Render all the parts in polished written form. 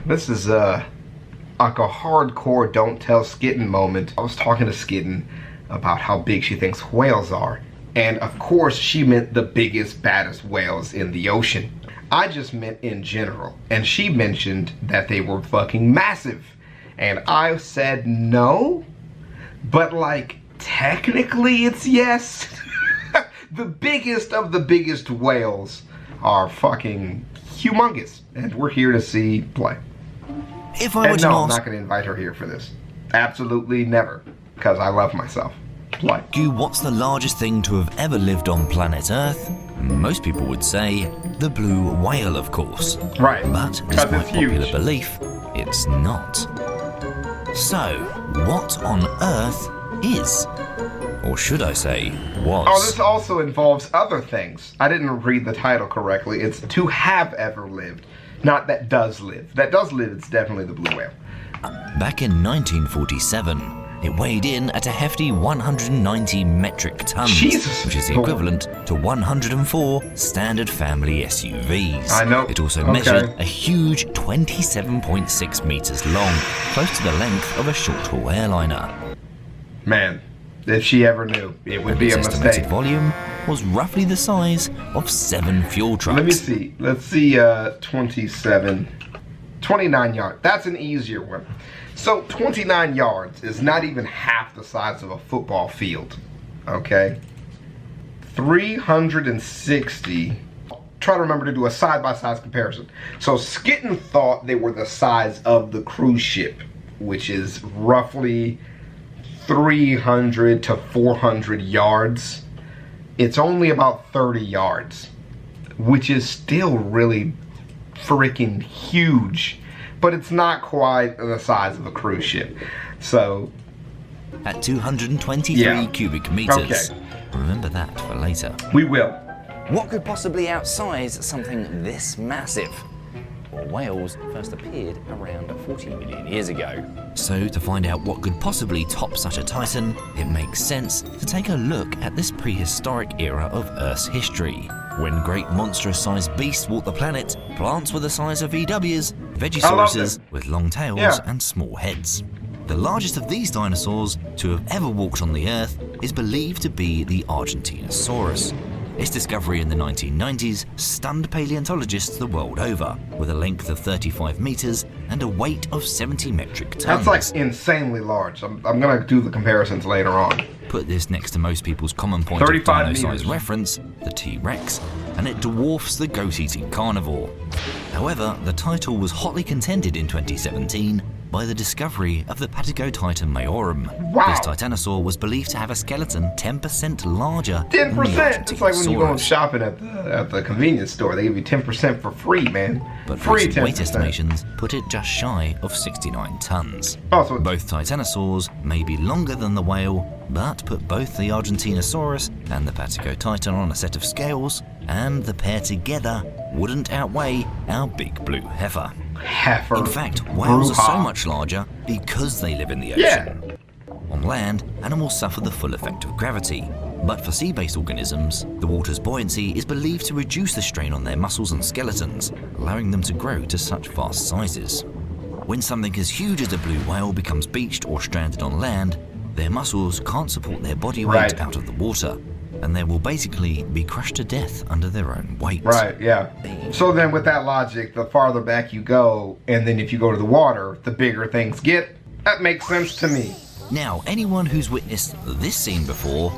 This is like a hardcore don't tell Skitten moment. I was talking to Skitten about how big she thinks whales are. And of course she meant the biggest, baddest whales in the ocean. I just meant in general. And she mentioned that they were fucking massive. And I said no, but like technically it's yes. The biggest of the biggest whales are fucking humongous. And we're here to see play. If I were to no, I'm ask not going to invite her here for this. Absolutely never. Because I love myself. Play. you what's the largest thing to have ever lived on planet Earth, most people would say the blue whale, of course. Right. But despite popular belief, it's not. So, what on earth is? Or should I say, was? Oh, this also involves other things. I didn't read the title correctly. It's to have ever lived, not that does live. That does live, it's definitely the blue whale. Back in 1947, it weighed in at a hefty 190 metric tons, Jesus. which is the equivalent to 104 standard family SUVs. I know. It also measured a huge 27.6 meters long, close to the length of a short-haul airliner. Man, if she ever knew, it would be a Its mistake. estimated volume was roughly the size of 7 fuel trucks. Let me see. Let's see, 29 yards. That's an easier one. So 29 yards is not even half the size of a football field, okay? 360. Try to remember to do a side-by-side comparison. So Skitten thought they were the size of the cruise ship, which is roughly 300 to 400 yards. It's only about 30 yards, which is still really freaking huge. But it's not quite the size of a cruise ship. So at 223 cubic meters. Okay. Remember that for later. We will. What could possibly outsize something this massive? Well, whales first appeared around 40 million years ago. So to find out what could possibly top such a titan, it makes sense to take a look at this prehistoric era of Earth's history. When great monstrous-sized beasts walked the planet, plants were the size of VWs, Vegisauruses with long tails and small heads. The largest of these dinosaurs to have ever walked on the Earth is believed to be the Argentinosaurus. Its discovery in the 1990s stunned paleontologists the world over, with a length of 35 meters and a weight of 70 metric tons. That's like insanely large. I'm going to do the comparisons later on. Put this next to most people's common point of 35 dino size meters. reference, the T-Rex, and it dwarfs the goat-eating carnivore. However, the title was hotly contended in 2017 by the discovery of the Patagotitan majorum. Wow. This titanosaur was believed to have a skeleton 10% larger than the 10%. It's like when you go Argentinosaurus. shopping at the convenience store. They give you 10% for free, man. But Free recent weight 10%. estimations put it just shy of 69 tons. Oh, so Both titanosaurs may be longer than the whale, but put both the Argentinosaurus and the Patagotitan on a set of scales, and the pair together wouldn't outweigh our big blue heifer. heifer. In fact, whales are so Brouhaha. much larger because they live in the ocean. On land, animals suffer the full effect of gravity. But for sea-based organisms, the water's buoyancy is believed to reduce the strain on their muscles and skeletons, allowing them to grow to such vast sizes. When something as huge as a blue whale becomes beached or stranded on land, their muscles can't support their body weight out of the water, and they will basically be crushed to death under their own weight. Right, yeah. So then with that logic, the farther back you go, and then if you go to the water, the bigger things get. That makes sense to me. Now, anyone who's witnessed this scene before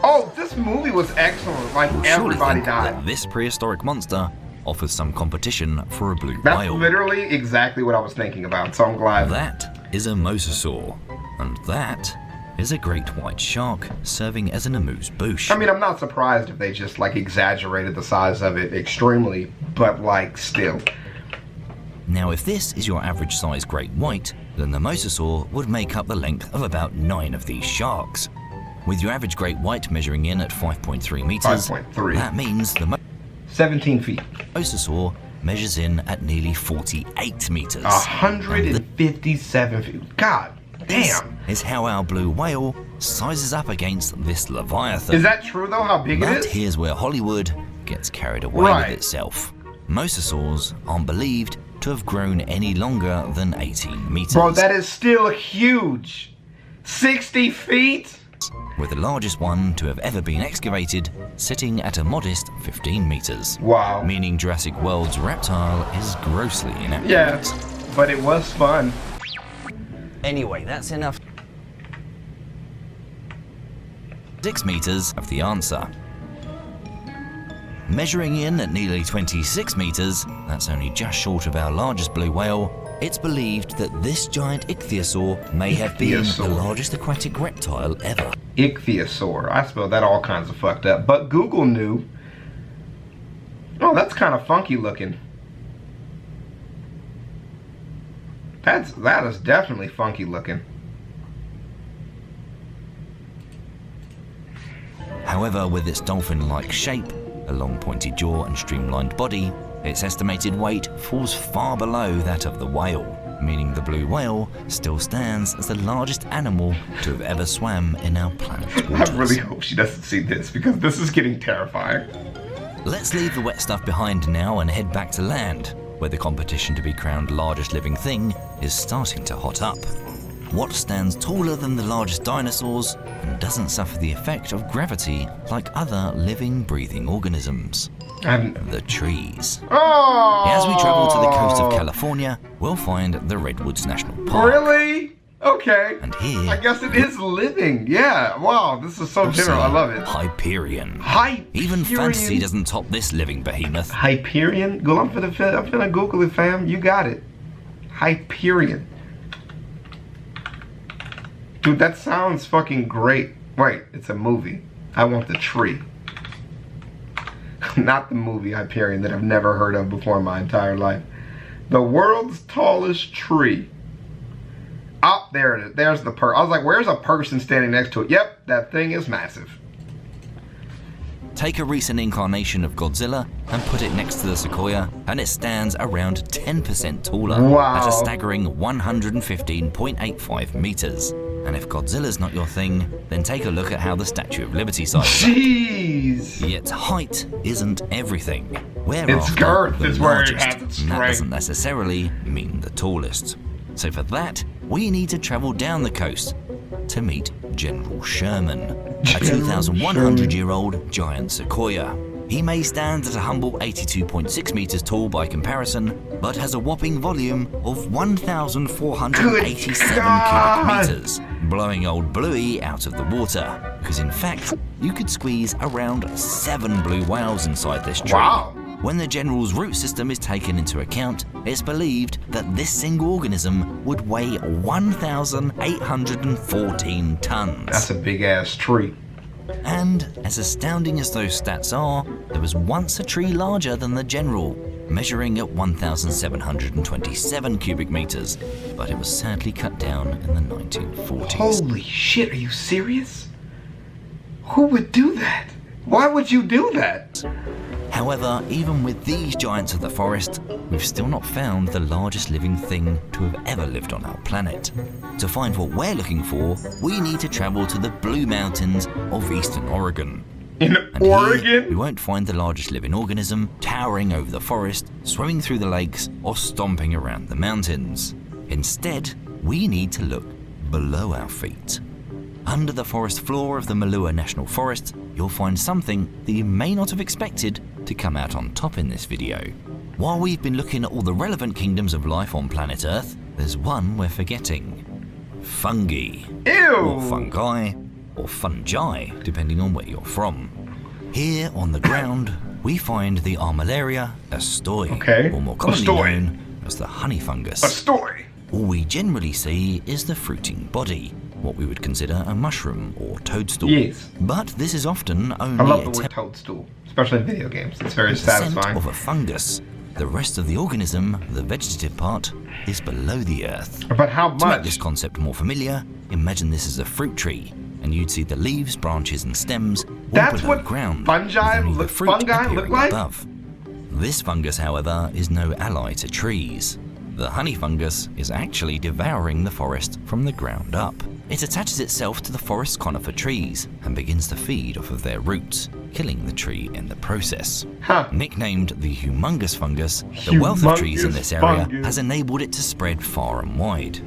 Oh, this movie was excellent. Like, will surely everybody think died. that this prehistoric monster offers some competition for a blue That's whale. literally exactly what I was thinking about, so I'm glad. That is a mosasaur, and that is a great white shark serving as an amuse-bouche. I mean, I'm not surprised if they just, like, exaggerated the size of it extremely, but, like, still. Now, if this is your average size great white, then the mosasaur would make up the length of about 9 of these sharks. With your average great white measuring in at 5.3 meters, 5.3. that means the 17 feet. mosasaur measures in at nearly 48 meters. 157 feet. God This damn. is how our blue whale sizes up against this leviathan. Is that true, though, how big it But is? here's where Hollywood gets carried away Right. with itself. Mosasaurs aren't believed to have grown any longer than 18 meters. Bro, that is still huge. 60 feet? With the largest one to have ever been excavated sitting at a modest 15 meters. Wow. Meaning Jurassic World's reptile is grossly inaccurate. Yeah, but it was fun. Anyway, that's enough. 6 meters of the answer. Measuring in at nearly 26 meters, that's only just short of our largest blue whale, it's believed that this giant ichthyosaur may have been the largest aquatic reptile ever. Ichthyosaur. I spelled that all kinds of fucked up, but Google knew. Oh, that's kind of funky looking. That is definitely funky looking. However, with its dolphin-like shape, a long pointy jaw and streamlined body, its estimated weight falls far below that of the whale, meaning the blue whale still stands as the largest animal to have ever swam in our planet's waters. I really hope she doesn't see this, because this is getting terrifying. Let's leave the wet stuff behind now and head back to land, where the competition to be crowned largest living thing is starting to hot up. What stands taller than the largest dinosaurs and doesn't suffer the effect of gravity like other living, breathing organisms? The trees. Oh! As we travel to the coast of California, we'll find the Redwoods National Park. Really? Okay. And here, I guess it is living. Yeah. Wow. This is so general. I love it. Hyperion. Hyperion. Even fantasy doesn't top this living behemoth. Hyperion? Go, I'm finna Google it, fam. You got it. Hyperion. Dude, that sounds fucking great. Wait, it's a movie. I want the tree. Not the movie Hyperion that I've never heard of before in my entire life. The world's tallest tree. Oh, there it is. There's the I was like, where's a person standing next to it? Yep, that thing is massive. Take a recent incarnation of Godzilla and put it next to the sequoia, and it stands around 10% taller at a staggering 115.85 meters. And if Godzilla's not your thing, then take a look at how the Statue of Liberty sizes up. Jeez! Yet height isn't everything. Its girth is where it has its strength. That doesn't necessarily mean the tallest. So for that, we need to travel down the coast to meet General Sherman, a 2,100-year-old giant sequoia. He may stand at a humble 82.6 meters tall by comparison, but has a whopping volume of 1,487 cubic meters, blowing old Bluey out of the water, because in fact, you could squeeze around 7 blue whales inside this tree. Wow. When the General's root system is taken into account, it's believed that this single organism would weigh 1,814 tons. That's a big ass tree. And as astounding as those stats are, there was once a tree larger than the General, measuring at 1,727 cubic meters, but it was sadly cut down in the 1940s. Holy shit, are you serious? Who would do that? Why would you do that? However, even with these giants of the forest, we've still not found the largest living thing to have ever lived on our planet. To find what we're looking for, we need to travel to the Blue Mountains of eastern Oregon. In Oregon? Here, we won't find the largest living organism towering over the forest, swimming through the lakes, or stomping around the mountains. Instead, we need to look below our feet. Under the forest floor of the Malua National Forest, you'll find something that you may not have expected to come out on top in this video. While we've been looking at all the relevant kingdoms of life on planet Earth, there's one we're forgetting. Fungi. Ew! Or fungi, or fungi, depending on where you're from. Here on the ground, we find the Armillaria astoi, or more commonly known as the honey fungus. Astoi! All we generally see is the fruiting body, what we would consider a mushroom or toadstool. Yes. But this is often only I love the word toadstool, especially in video games. It's very satisfying. Scent of a fungus. The rest of the organism, the vegetative part, is below the earth. But how much? To make this concept more familiar, imagine this as a fruit tree, and you'd see the leaves, branches, and stems all below ground. Fungi look like? Above. This fungus, however, is no ally to trees. The honey fungus is actually devouring the forest from the ground up. It attaches itself to the forest conifer trees and begins to feed off of their roots, killing the tree in the process. Huh. Nicknamed the humongous fungus, the wealth of trees in this area Humongous has enabled it to spread far and wide.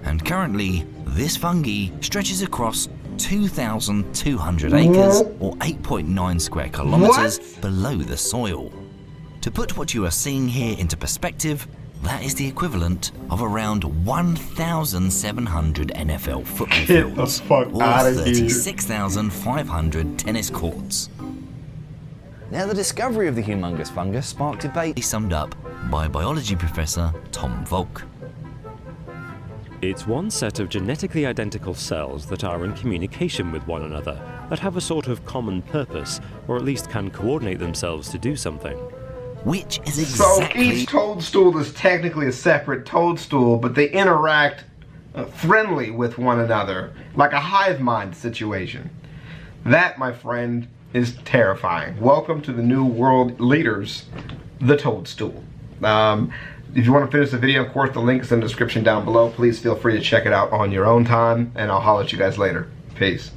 And currently, this fungi stretches across 2,200 acres or 8.9 square kilometers below the soil. To put what you are seeing here into perspective, that is the equivalent of around 1,700 NFL football fields or 36,500 tennis courts. Now, the discovery of the humongous fungus sparked debate. Summed up by biology professor Tom Volk. It's one set of genetically identical cells that are in communication with one another, that have a sort of common purpose, or at least can coordinate themselves to do something. Which is So exactly... each toadstool is technically a separate toadstool, but they interact friendly with one another, like a hive mind situation. That, my friend, is terrifying. Welcome to the new world leaders, the toadstool. If you want to finish the video, of course, the link is in the description down below. Please feel free to check it out on your own time, and I'll holler at you guys later. Peace.